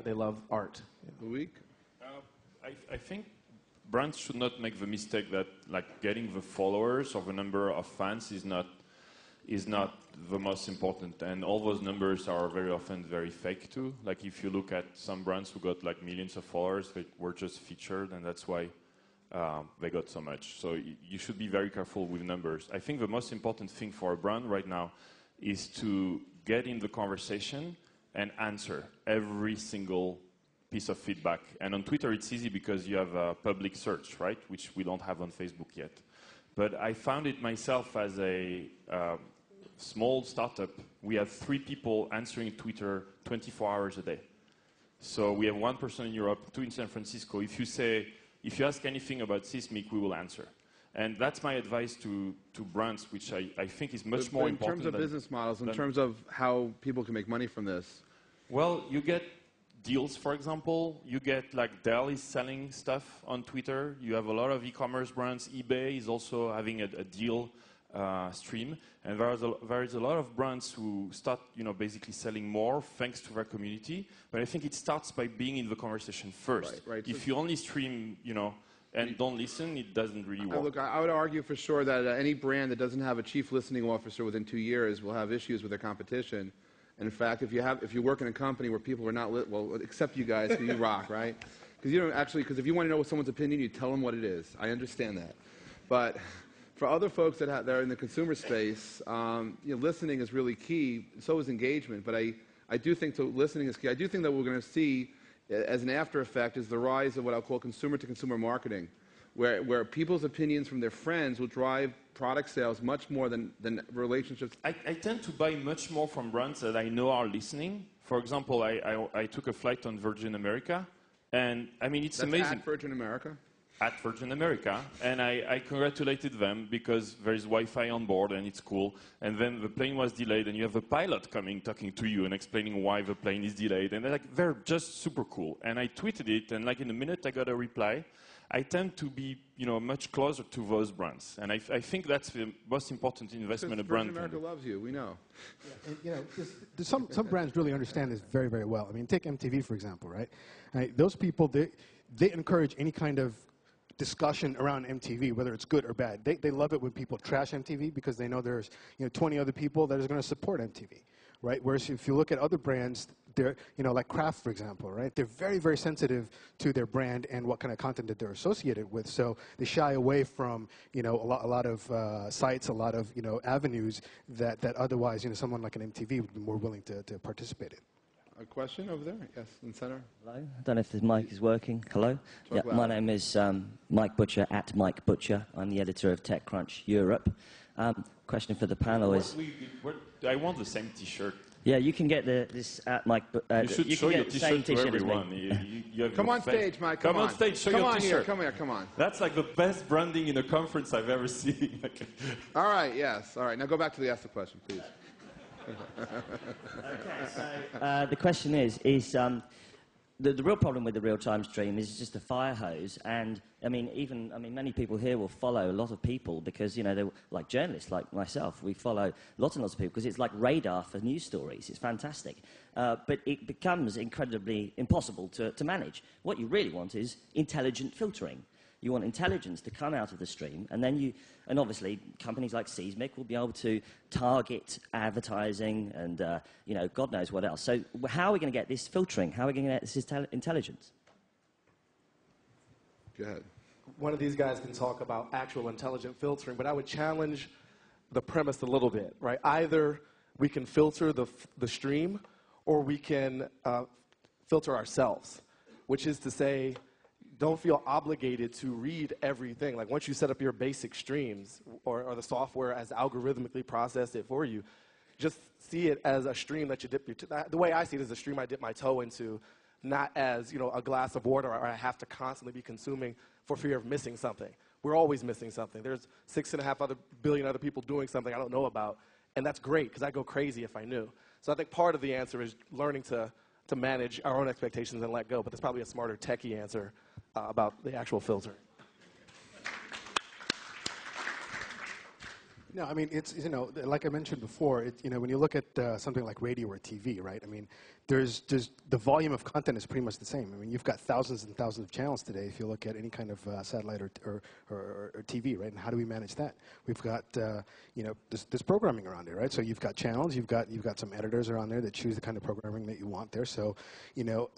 they love art. Luik? I think brands should not make the mistake that like getting the followers or the number of fans is not the most important, and all those numbers are very often very fake too. Like if you look at some brands who got like millions of followers, they were just featured, and that's why they got so much. So you should be very careful with numbers. I think the most important thing for a brand right now is to get in the conversation and answer every single piece of feedback. And on Twitter, it's easy because you have a public search, right? Which we don't have on Facebook yet. But I found it myself as a small startup. We have 3 people answering Twitter 24 hours a day. So we have 1 person in Europe, 2 in San Francisco. If you ask anything about Seismic, we will answer. And that's my advice to brands, which I think is much more important. In terms of business models, in terms of how people can make money from this? Well, you get deals, for example. You get like Dell is selling stuff on Twitter. You have a lot of e-commerce brands. eBay is also having a deal stream. And there is a lot of brands who start, basically selling more thanks to their community. But I think it starts by being in the conversation first. Right. If you only stream, and don't listen, it doesn't really work. Look, I would argue for sure that any brand that doesn't have a chief listening officer within 2 years will have issues with their competition. And in fact, if you work in a company where people are not well, except you guys, because you rock, right? Because if you want to know someone's opinion, you tell them what it is. I understand that. But for other folks that are in the consumer space, listening is really key. So is engagement. But I do think listening is key. I do think that what we're going to see as an after effect is the rise of what I'll call consumer-to-consumer marketing, where people's opinions from their friends will drive product sales much more than relationships. I tend to buy much more from brands that I know are listening. For example, I took a flight on Virgin America, and I mean, it's amazing. At Virgin America? At Virgin America, and I congratulated them because there is Wi-Fi on board and it's cool. And then the plane was delayed, and you have a pilot coming, talking to you and explaining why the plane is delayed. And they're just super cool. And I tweeted it, and like in a minute I got a reply. I tend to be, much closer to those brands, and I think that's the most important investment a brand can do. Virgin America loves you, we know. Yeah, and, some brands really understand this very, very well. I mean, take MTV for example, right? Those people, they encourage any kind of discussion around MTV, whether it's good or bad. They love it when people trash MTV because they know there's 20 other people that are going to support MTV, right? Whereas if you look at other brands, they're like Kraft, for example, right? They're very, very sensitive to their brand and what kind of content that they're associated with. So they shy away from a lot of sites, a lot of avenues that otherwise someone like an MTV would be more willing to participate in. A question over there? Yes, in the center. Hello. I don't know if this mic is working. Hello. Yeah, my name is Mike Butcher, at Mike Butcher. I'm the editor of TechCrunch Europe. Question for the panel is... I want the same T-shirt. Yeah, you can get this at Mike. You should show your T-shirt to everyone. You come on stage, Mike. Come on stage. Show your T-shirt. Come here. Come on. That's like the best branding in a conference I've ever seen. All right. Yes. All right. Now go back to ask the question, please. Okay. So the question is the real problem with the real-time stream is just a fire hose, and many people here will follow a lot of people because they're like journalists like myself. We follow lots and lots of people because it's like radar for news stories. It's fantastic, but it becomes incredibly impossible to manage. What you really want is intelligent filtering. You want intelligence to come out of the stream, and then and obviously companies like Seismic will be able to target advertising and, God knows what else. So how are we going to get this filtering? How are we going to get this intelligence? Go ahead. One of these guys can talk about actual intelligent filtering, but I would challenge the premise a little bit, right? Either we can filter the stream, or we can filter ourselves, which is to say, don't feel obligated to read everything. Like once you set up your basic streams or the software has algorithmically processed it for you, just see it as a stream that you dip your toe. The way I see it is a stream I dip my toe into, not as a glass of water or I have to constantly be consuming for fear of missing something. We're always missing something. There's 6.5 billion other people doing something I don't know about, and that's great because I'd go crazy if I knew. So I think part of the answer is learning to manage our own expectations and let go, but there's probably a smarter techie answer about the actual filter. No, I mean, it's, you know, like I mentioned before, you know, when you look at something like radio or TV, right, I mean, there's the volume of content is pretty much the same. I mean, you've got thousands and thousands of channels today if you look at any kind of satellite or TV, right, and how do we manage that? We've got, you know, there's programming around there, right, so you've got channels, you've got some editors around there that choose the kind of programming that you want there, so, you know,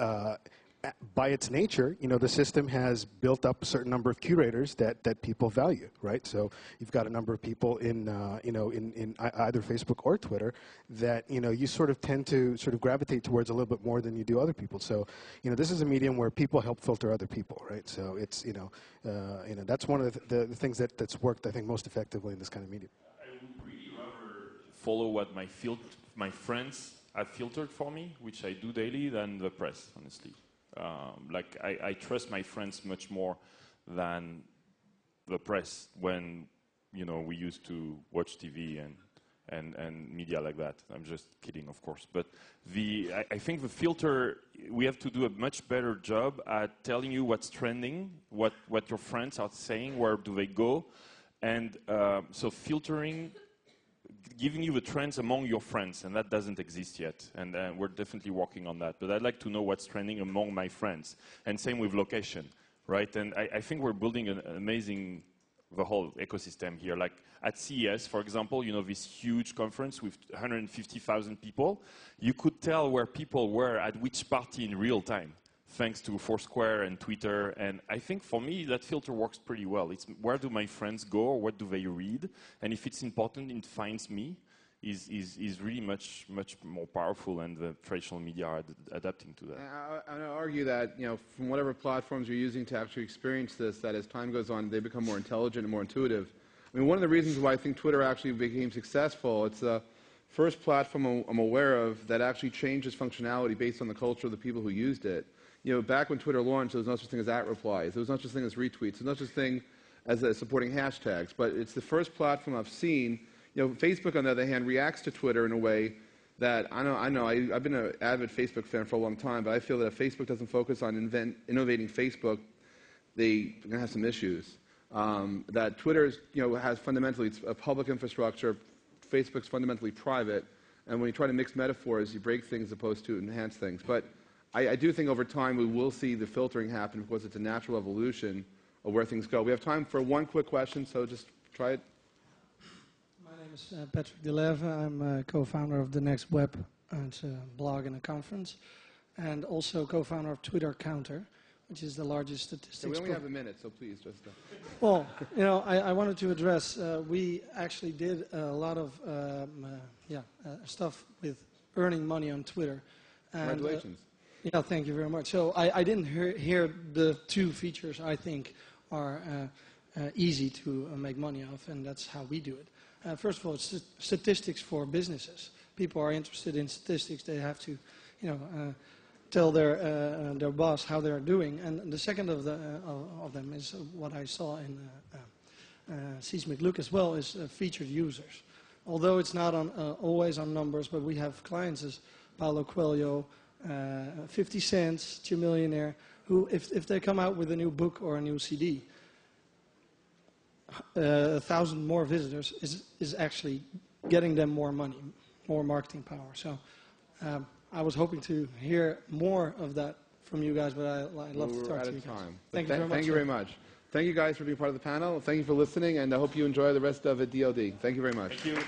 by its nature, you know, the system has built up a certain number of curators that people value, right? So you've got a number of people in, you know, in either Facebook or Twitter that, you know, you sort of tend to sort of gravitate towards a little bit more than you do other people. So, you know, this is a medium where people help filter other people, right? So it's, you know, that's one of the things that's worked, I think, most effectively in this kind of medium. I would really rather follow what my friends have filtered for me, which I do daily, than the press, honestly. Like I trust my friends much more than the press when, you know, we used to watch TV and media like that. I'm just kidding, of course. But I think the filter, we have to do a much better job at telling you what's trending, what your friends are saying, where do they go. And so filtering, giving you the trends among your friends, and that doesn't exist yet, and we're definitely working on that. But I'd like to know what's trending among my friends, and same with location, right? And I think we're building an amazing, the whole ecosystem here. Like at CES, for example, you know, this huge conference with 150,000 people, you could tell where people were at which party in real time, thanks to Foursquare and Twitter. And I think for me, that filter works pretty well. It's where do my friends go, or what do they read? And if it's important, it finds me, is really much more powerful, and the traditional media are adapting to that. I would argue that, you know, from whatever platforms you're using to actually experience this, that as time goes on, they become more intelligent and more intuitive. I mean, one of the reasons why I think Twitter actually became successful, it's the first platform I'm aware of that actually changes functionality based on the culture of the people who used it. You know, back when Twitter launched, there was no such thing as @replies. There was no such thing as retweets. There was no such thing as supporting hashtags. But it's the first platform I've seen. You know, Facebook, on the other hand, reacts to Twitter in a way that I've been an avid Facebook fan for a long time, but I feel that if Facebook doesn't focus on innovating Facebook, they're going to have some issues. That Twitter is, you know, has fundamentally, it's a public infrastructure. Facebook's fundamentally private. And when you try to mix metaphors, you break things as opposed to enhance things. But I do think over time we will see the filtering happen because it's a natural evolution of where things go. We have time for one quick question, so just try it. My name is Patrick Deleve. I'm co-founder of The Next Web. It's a blog and a conference. And also co-founder of TwitterCounter, which is the largest statistics. So we only have a minute, so please just... Well, you know, I wanted to address, we actually did a lot of stuff with earning money on Twitter. And, Congratulations. Yeah, thank you very much. So I didn't hear the two features I think are easy to make money off, and that's how we do it. First of all, it's statistics for businesses. People are interested in statistics. They have to, you know, tell their boss how they're doing. And the second of them is what I saw in Seismic Look as well, is featured users. Although it's not always on numbers, but we have clients as Paulo Coelho, 50 Cent, Two Millionaire, who, if they come out with a new book or a new CD, 1,000 more visitors is actually getting them more money, more marketing power. So I was hoping to hear more of that from you guys, but I'd love to talk to you guys. Thank you very much. Thank you very much. Thank you guys for being part of the panel. Thank you for listening, and I hope you enjoy the rest of it DLD. Thank you very much. Thank you.